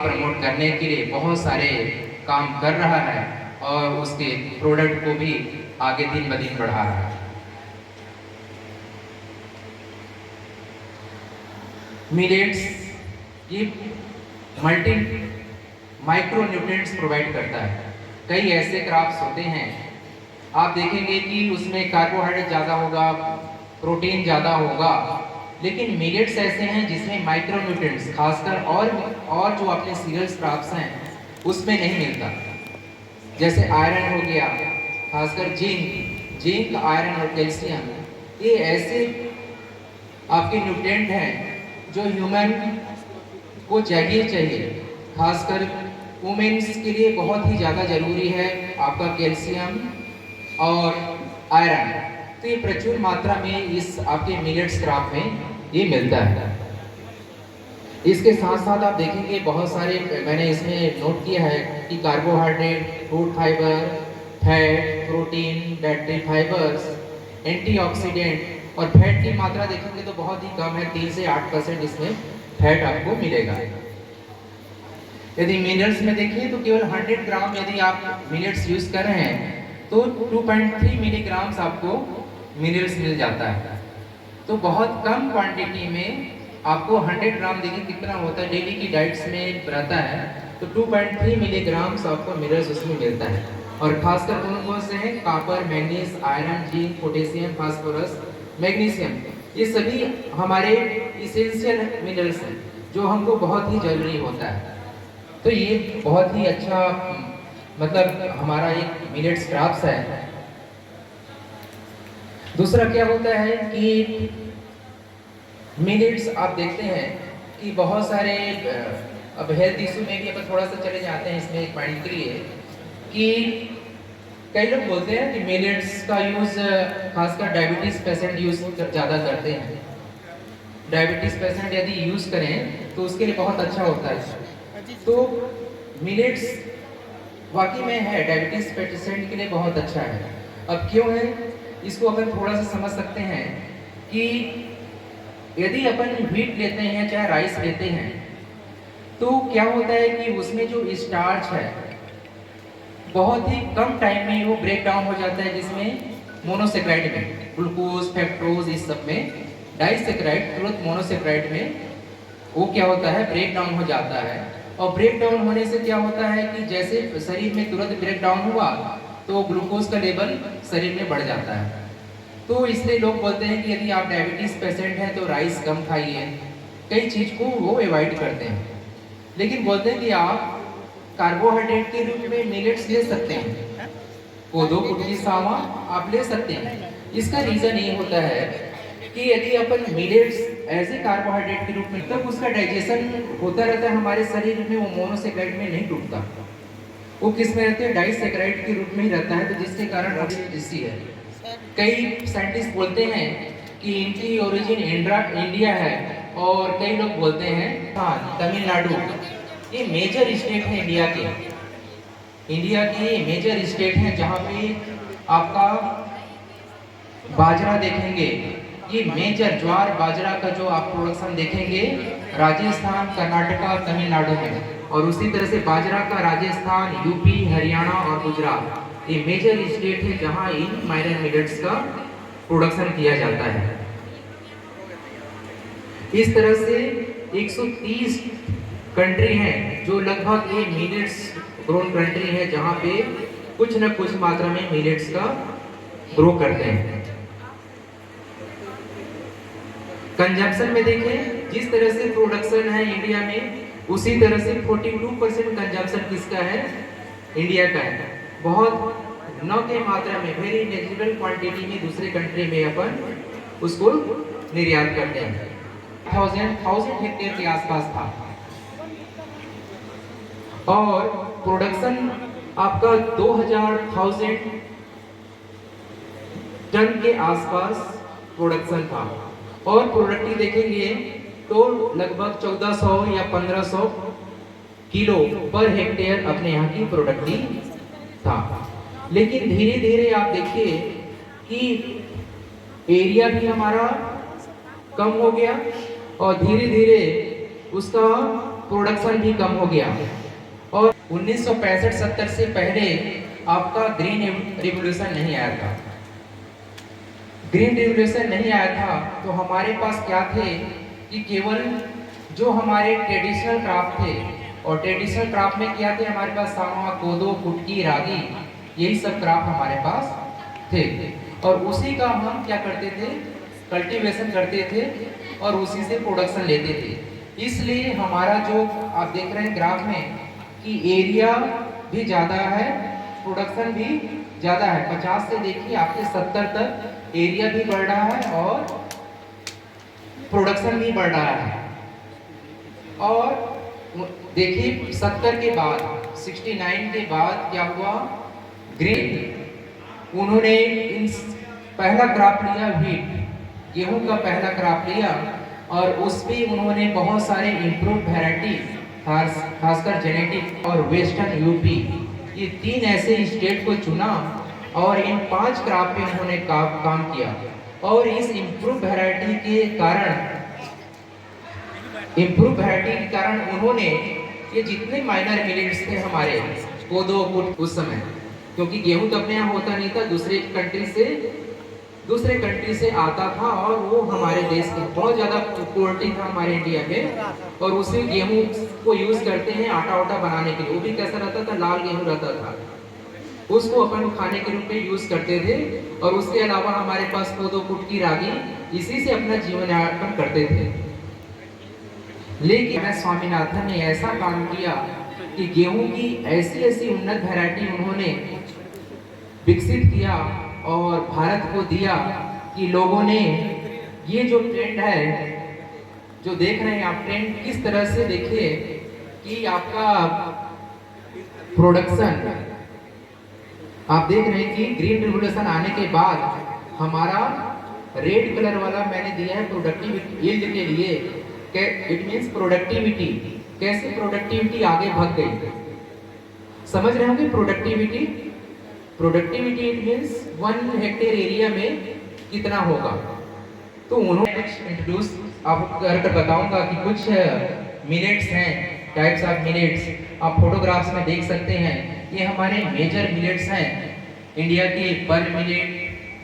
Promote करने के लिए बहुत सारे काम कर रहा है और उसके प्रोडक्ट को भी आगे दिन ब दिन बढ़ा रहा है। मिलेट्स ये मल्टी माइक्रो न्यूट्रिएंट्स प्रोवाइड करता है। कई ऐसे क्रॉप्स होते हैं आप देखेंगे कि उसमें कार्बोहाइड्रेट ज़्यादा होगा, प्रोटीन ज़्यादा होगा, लेकिन मिलेट्स ऐसे हैं जिसमें माइक्रो न्यूट्रिएंट्स खासकर और जो अपने सीरियल्स क्रॉप्स हैं उसमें नहीं मिलता। जैसे आयरन हो गया, खासकर जिंक आयरन और कैल्शियम, ये ऐसे आपके न्यूट्रिएंट हैं जो ह्यूमन को चाहिए। खासकर वुमेन्स के लिए बहुत ही ज़्यादा ज़रूरी है आपका कैल्शियम और आयरन। तो ये प्रचुर मात्रा में इस आपके मिलेट्स क्रॉप में ये मिलता है। इसके साथ साथ आप देखेंगे बहुत सारे मैंने इसमें नोट किया है कि carbohydrate, fruit fibre, fat, protein, dietary fibres, antioxidant और फैट की मात्रा देखेंगे तो बहुत ही कम है, 3 से 8% इसमें फैट आपको मिलेगा। यदि मिनरल्स में देखें तो केवल 100 ग्राम यदि आप मिलेट्स यूज कर रहे हैं तो 2.3 मिलीग्राम्स आपको मिनरल्स मिल जाता है। तो बहुत कम क्वांटिटी में आपको 100 ग्राम देखिए कितना होता है, डेली की डाइट्स में रहता है तो 2.3 मिलीग्राम्स आपको मिनरल्स उसमें मिलता है। और खासकर कौन से हैं? Copper, manganese, iron, zinc, potassium, phosphorus, magnesium, ये सभी हमारे इसेंशियल मिनरल्स हैं जो हमको बहुत ही जरूरी होता है। तो ये बहुत ही अच्छा मतलब हमारा एक मिलेट्स क्रॉप्स है। दूसरा क्या होता है कि मिलेट्स आप देखते हैं कि बहुत सारे अब हेल्थ इशू में भी अपन थोड़ा सा चले जाते हैं इसमें एक पॉइंट के लिए कि कई लोग बोलते हैं कि मिलेट्स का यूज़ खासकर डायबिटीज़ पेशेंट यूज़ ज़्यादा करते हैं। डायबिटीज़ पेशेंट यदि यूज़ करें तो उसके लिए बहुत अच्छा होता है। तो मिलेट्स वाकई में है डायबिटीज़ पेशेंट के लिए बहुत अच्छा है। अब क्यों है इसको अपन थोड़ा सा समझ सकते हैं कि यदि अपन व्हीट लेते हैं चाहे राइस लेते हैं तो क्या होता है कि उसमें जो स्टार्च है बहुत ही कम टाइम में वो ब्रेक डाउन हो जाता है, जिसमें मोनोसेक्राइड में ग्लूकोज, फ्रक्टोज, इस सब में डाइसेक्राइड तुरंत मोनोसेक्राइड में वो क्या होता है ब्रेक डाउन हो जाता है। और ब्रेक डाउन होने से क्या होता है कि जैसे शरीर में तुरंत ब्रेक डाउन हुआ तो ग्लूकोज का लेवल शरीर में बढ़ जाता है। तो इसलिए लोग बोलते हैं कि यदि आप डायबिटीज़ पेशेंट हैं तो राइस कम खाइए, कई चीज़ को वो अवॉइड करते हैं। लेकिन बोलते हैं कि आप कार्बोहाइड्रेट के रूप में मिलेट्स ले सकते हैं, कोदो, कुटकी, सावा आप ले सकते हैं। इसका रीज़न ये होता है कि यदि अपन मिलेट्स एज ए कार्बोहाइड्रेट के रूप में तब उसका डाइजेशन होता रहता है हमारे शरीर में, वो मोनोसेक्राइड में नहीं टूटता, वो किस में रहते हैं डाइसेक्राइड के रूप में ही रहता है, तो जिसके कारण ओबेसिटी है। कई साइंटिस्ट बोलते हैं कि इनकी ओरिजिन इंडिया है और कई लोग बोलते हैं हाँ तमिलनाडु। ये मेजर स्टेट है इंडिया के मेजर स्टेट हैं जहाँ पे आपका बाजरा देखेंगे, ये मेजर ज्वार बाजरा का जो आप प्रोडक्शन देखेंगे राजस्थान, कर्नाटका, तमिलनाडु में, और उसी तरह से बाजरा का राजस्थान, यूपी, हरियाणा और गुजरात, ये मेजर स्टेट है जहां इन माइनर मिलेट्स का प्रोडक्शन किया जाता है। इस तरह से 130 कंट्री हैं जो लगभग ये मिलेट्स ग्रोन कंट्री है जहां पे कुछ न कुछ मात्रा में मिलेट्स का ग्रो करते हैं। कंजम्पशन में देखें जिस तरह से प्रोडक्शन है इंडिया में उसी तरह से 42% कंजम्पशन किसका है? इंडिया का है। बहुत न के मात्रा में वेरी नेग्लिजिबल क्वांटिटी में दूसरे कंट्री में अपन उसको निर्यात करते हैं। 1000 हेक्टेयर के आसपास था और प्रोडक्शन आपका 2000 टन के आसपास प्रोडक्शन था। और प्रोडक्टिव देखेंगे तो लगभग 1400 या 1500 किलो पर हेक्टेयर अपने यहाँ की प्रोडक्टिव था। लेकिन धीरे धीरे आप देखिए कि एरिया भी हमारा कम हो गया और धीरे धीरे उसका प्रोडक्शन भी कम हो गया। और 1965-70 से पहले आपका ग्रीन रिवॉल्यूशन नहीं आया था। ग्रीन रिवॉल्यूशन नहीं आया था तो हमारे पास क्या थे कि केवल जो हमारे ट्रेडिशनल क्राफ्ट थे, और ट्रेडिशनल क्राफ्ट में क्या थे, हमारे पास सामा, कोदो, कुटकी, रागी, यही सब क्राफ्ट हमारे पास थे। और उसी का हम क्या करते थे, कल्टीवेशन करते थे और उसी से प्रोडक्शन लेते थे। इसलिए हमारा जो आप देख रहे हैं ग्राफ में कि एरिया भी ज़्यादा है, प्रोडक्शन भी ज़्यादा है। 50 से देखिए आपके 70 तक एरिया भी बढ़ रहा है और प्रोडक्शन भी बढ़ रहा है। और देखिए 70 के बाद 69 के बाद क्या हुआ, ग्रीन उन्होंने पहला क्रॉप लिया व्हीट, गेहूं का पहला क्रॉप लिया और उस पे उन्होंने बहुत सारे इम्प्रूव वैरायटी, खासकर जेनेटिक और वेस्टर्न यूपी, ये 3 ऐसे स्टेट को चुना और इन 5 क्रॉप पे उन्होंने काम किया। और इस इम्प्रूव वैरायटी के कारण उन्होंने ये जितने माइनर मिलेट्स थे हमारे, कोदो, कुट, उस समय क्योंकि गेहूं तो अपने यहाँ होता नहीं था, दूसरे कंट्री से आता था और वो हमारे देश के बहुत ज़्यादा क्वालिटी था हमारे इंडिया में। और उसी गेहूं को यूज़ करते हैं आटा बनाने के लिए। वो भी कैसा रहता था, लाल गेहूं रहता था, उसको अपन खाने के रूप में यूज़ करते थे। और उसके अलावा हमारे पास कोदो, कुटकी, रागी, इसी से अपना जीवन यापन करते थे। लेकिन स्वामीनाथन ने ऐसा काम किया कि गेहूं की ऐसी उन्नत वैरायटी उन्होंने विकसित किया और भारत को दिया कि लोगों ने ये जो ट्रेंड है, जो देख रहे हैं आप, ट्रेंड किस तरह से देखिए कि आपका प्रोडक्शन, आप देख रहे हैं कि ग्रीन रिवॉल्यूशन आने के बाद हमारा रेड कलर वाला मैंने दिया है प्रोडक्टिविटी यील्ड के लिए। इट मींस प्रोडक्टिविटी, कैसे प्रोडक्टिविटी आगे बढ़ गई, समझ रहे होंगे। Productivity it means 1 hectare area में कितना होगा। तो उन्होंने कुछ इंट्रोड्यूस आपको कर बताऊंगा कि कुछ मिलेट्स हैं, टाइप्स ऑफ मिलेट्स, आप फोटोग्राफ्स में देख सकते हैं। ये हमारे मेजर मिलेट्स हैं इंडिया के। Pearl millet,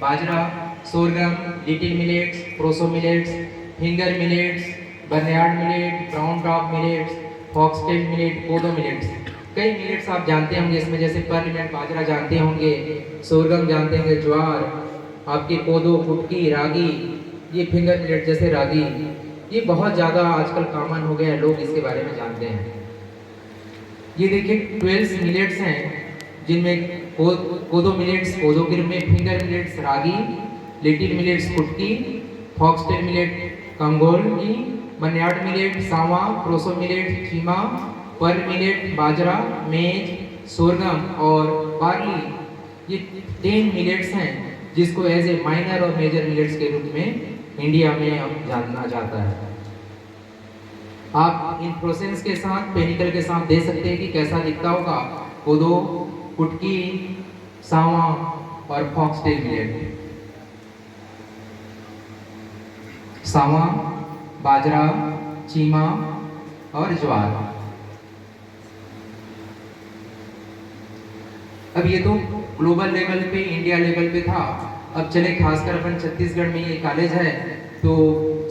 bajra, sorghum, little millets, proso millets, finger millets, barnyard millet, brown top millets, foxtail millet, kodo millets. कई मिलेट्स आप जानते होंगे इसमें, जैसे पर्ल मिलेट, बाजरा जानते होंगे, सोरगम जानते होंगे, ज्वार, आपके कोदो, कुटकी, रागी, ये फिंगर मिलेट जैसे रागी, ये बहुत ज़्यादा आजकल कॉमन हो गया है, लोग इसके बारे में जानते हैं। ये देखिए 12 मिलेट्स हैं जिनमें कोदो मिलेट्स, कोदो के रूप में, finger millets, ragi, little millets, kutki, foxtail millet, कंगोली, barnyard millet, sawa, proso millet, चीमा, pearl millet, bajra, maize, sorghum और बार्ली, ये 10 मिलेट्स हैं जिसको एज ए माइनर और मेजर मिलेट्स के रूप में इंडिया में अब जाना जाता है। आप इन प्रोसेस के साथ, पेनिकल के साथ दे सकते हैं कि कैसा दिखता होगा कोदो, कुटकी, सावा और फॉक्सटेल मिलेट। सावा, बाजरा, चीमा और ज्वार। अब ये तो ग्लोबल लेवल पे, इंडिया लेवल पे था। अब चले खासकर अपन छत्तीसगढ़ में ये कॉलेज है तो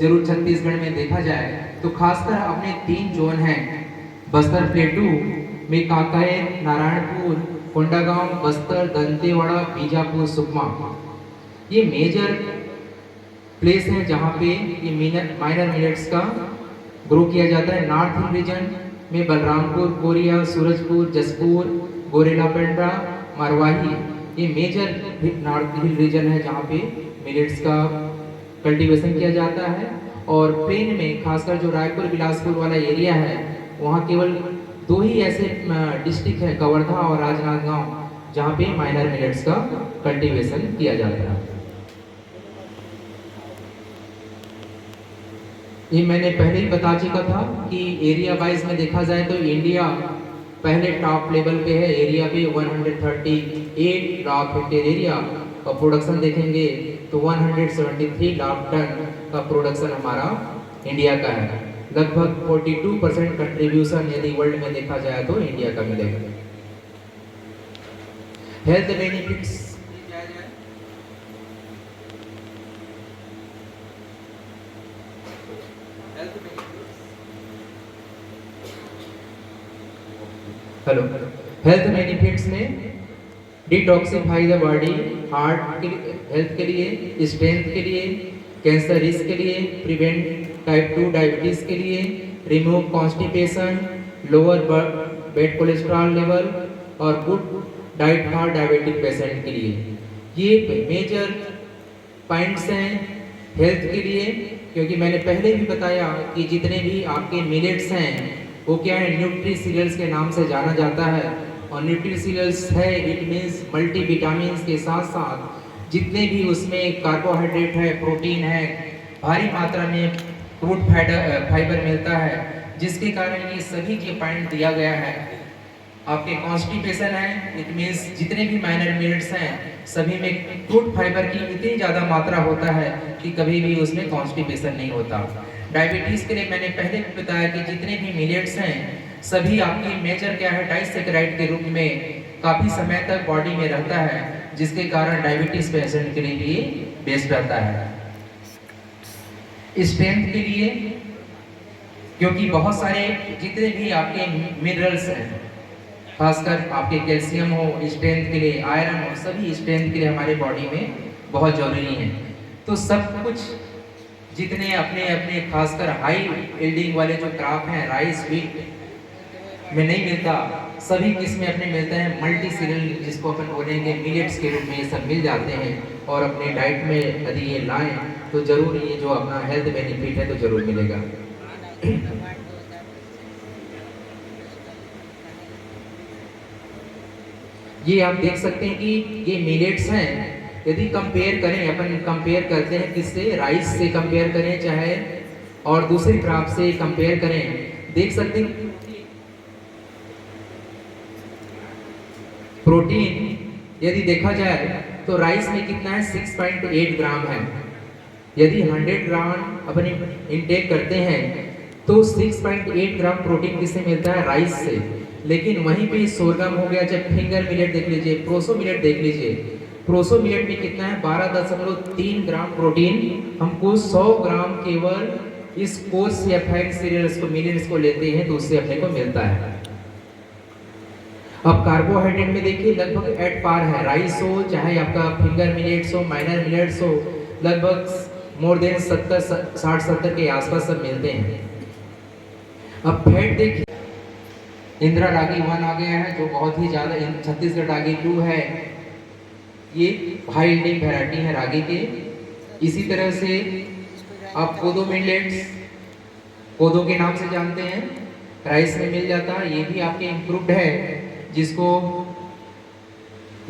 जरूर छत्तीसगढ़ में देखा जाए तो खासकर अपने 3 जोन हैं, बस्तर प्लेटू में कांकेर, नारायणपुर, कोंडागांव, बस्तर, दंतेवाड़ा, बीजापुर, सुकमा, ये मेजर प्लेस हैं जहाँ पे ये माइनर मिलेट्स का ग्रो किया जाता है। नॉर्थ हिल रीजन में बलरामपुर, कोरिया, सूरजपुर, जसपुर, गोरेला पेंड्रा, मरवाही, ये मेजर नॉर्थ हिल रीजन है जहाँ पे मिलेट्स का कल्टीवेशन किया जाता है। और प्लेन में खासकर जो रायपुर बिलासपुर वाला एरिया है वहाँ केवल 2 ही ऐसे डिस्ट्रिक्ट है, कवर्धा और राजनांदगांव, जहाँ पे माइनर मिलेट्स का कल्टीवेशन किया जाता है। ये मैंने पहले ही बता चुका था कि एरिया वाइज में देखा जाए तो इंडिया पहले टॉप लेवल पे है, एरिया पे 138 लाख हेक्टेयर एरिया, और प्रोडक्शन देखेंगे तो 173 लाख टन का प्रोडक्शन हमारा इंडिया का है। लगभग 42% कंट्रीब्यूशन यदि वर्ल्ड में देखा जाए तो इंडिया का मिलेगा। Health benefits hello, health benefits में डिटॉक्सिफाई द बॉडी, हार्ट के हेल्थ के लिए, स्ट्रेंथ के लिए, कैंसर रिस्क के लिए, प्रिवेंट टाइप 2 डायबिटीज के लिए, remove constipation, lower bad cholesterol level और good diet for diabetic patient के लिए। ये मेजर पॉइंट्स हैं हेल्थ के लिए, क्योंकि मैंने पहले भी बताया कि जितने भी आपके मिलेट्स हैं वो क्या है, न्यूट्री सीरियल्स के नाम से जाना जाता है। और न्यूट्री सीरियल्स है, इट मीन्स मल्टी विटामिन के साथ साथ जितने भी उसमें कार्बोहाइड्रेट है, प्रोटीन है, भारी मात्रा में फ्रूट फाइबर मिलता है, जिसके कारण ये सभी जो पॉइंट दिया गया है। आपके कॉन्स्टिपेशन है, इट मीन्स जितने भी माइनर मिलेट्स हैं सभी में फ्रूट फाइबर की इतनी ज़्यादा मात्रा होता है कि कभी भी उसमें कॉन्स्टिपेशन नहीं होता। डायबिटीज़ के लिए मैंने पहले भी बताया कि जितने भी मिलेट्स हैं सभी आपकी मेजर क्या है, डाइसेकेराइड के रूप में काफ़ी समय तक बॉडी में रहता है, जिसके कारण डायबिटीज़ पेशेंट के लिए भी बेस्ट रहता है। स्ट्रेंथ के लिए, क्योंकि बहुत सारे जितने भी आपके मिनरल्स हैं, खासकर आपके कैल्शियम हो, स्ट्रेंथ के लिए आयरन हो, सभी स्ट्रेंथ के लिए हमारे बॉडी में बहुत जरूरी है। तो सब कुछ जितने अपने अपने खासकर हाई यील्डिंग वाले जो क्रॉप हैं, राइस व्हीट में नहीं मिलता, सभी किस्में अपने मिलते हैं मल्टी सीरियल, जिसको अपन बोलेंगे मिलेट्स के रूप में, ये सब मिल जाते हैं। और अपने डाइट में यदि ये लाएं तो जरूर ये जो अपना हेल्थ बेनिफिट है तो जरूर मिलेगा। ये आप देख सकते हैं कि ये मिलेट्स हैं, यदि कंपेयर करें, अपन कंपेयर करते हैं किससे, राइस से कंपेयर करें चाहे और दूसरी क्रॉप से कंपेयर करें, देख सकते हैं प्रोटीन यदि देखा जाए तो राइस में कितना है, 6.8 ग्राम है। यदि 100 ग्राम अपन इनटेक करते हैं तो 6.8 ग्राम प्रोटीन किससे मिलता है, राइस से। लेकिन वहीं पे सोरगम हो गया, जब फिंगर मिलेट देख लीजिए, प्रोसो मिलेट देख लीजिए, प्रोसो मिलेट में कितना है, 12.3 ग्राम प्रोटीन हमको 100 ग्राम केवल इस कोर्स या फैट सीरियल्स को, मिलेट्स को लेते हैं तो उससे अपने को मिलता है। अब कार्बोहाइड्रेट में देखिए लगभग एट पार है, राइस हो चाहे आपका फिंगर मिलेट्स हो, माइनर मिलेट्स हो, लगभग मोर देन 60-70 के आसपास सब मिलते हैं। अब फैट देखिए, इंदिरा रागी 1 आ गया है जो बहुत ही ज़्यादा, छत्तीसगढ़ रागी 2 है, ये हाई यील्डिंग वैरायटी है रागी के। इसी तरह से आप कोदो मिलेट्स, कोदो के नाम से जानते हैं, राइस में मिल जाता है, ये भी आपके इम्प्रूव्ड है, जिसको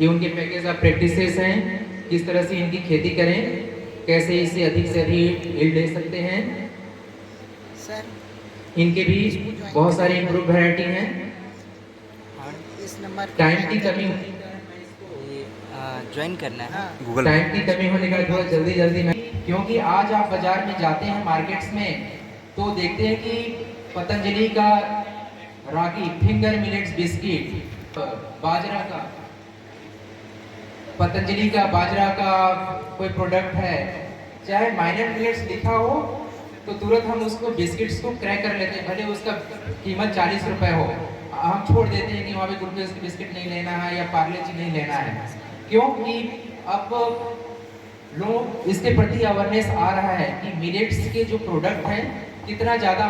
ये उनके पैकेज ऑफ प्रैक्टिसेस हैं, किस तरह से इनकी खेती करें, कैसे इसे अधिक से अधिक यील्ड ले सकते हैं। इनके भी बहुत सारी इम्प्रूव वैरायटी हैं। इस नंबर टाइम की कमी, ज्वाइन करना है गूगल, टाइम की कमी होने का थोड़ा जल्दी में, क्योंकि आज आप बाजार में जाते हैं मार्केट्स में तो देखते हैं कि पतंजलि का रागी फिंगर मिलेट्स बिस्किट, बाजरा का, पतंजलि का बाजरा का कोई प्रोडक्ट है, चाहे माइनर मिलेट्स लिखा हो तो तुरंत हम उसको बिस्किट्स को क्रैक कर लेते हैं, भले उसका कीमत 40 रुपए हो, हम छोड़ देते हैं कि वहाँ पे ग्लूकोज की बिस्किट नहीं लेना है या पार्ले जी नहीं लेना है, क्योंकि अब लोग इसके प्रति अवेयरनेस आ रहा है कि मिलेट्स के जो प्रोडक्ट हैं कितना ज़्यादा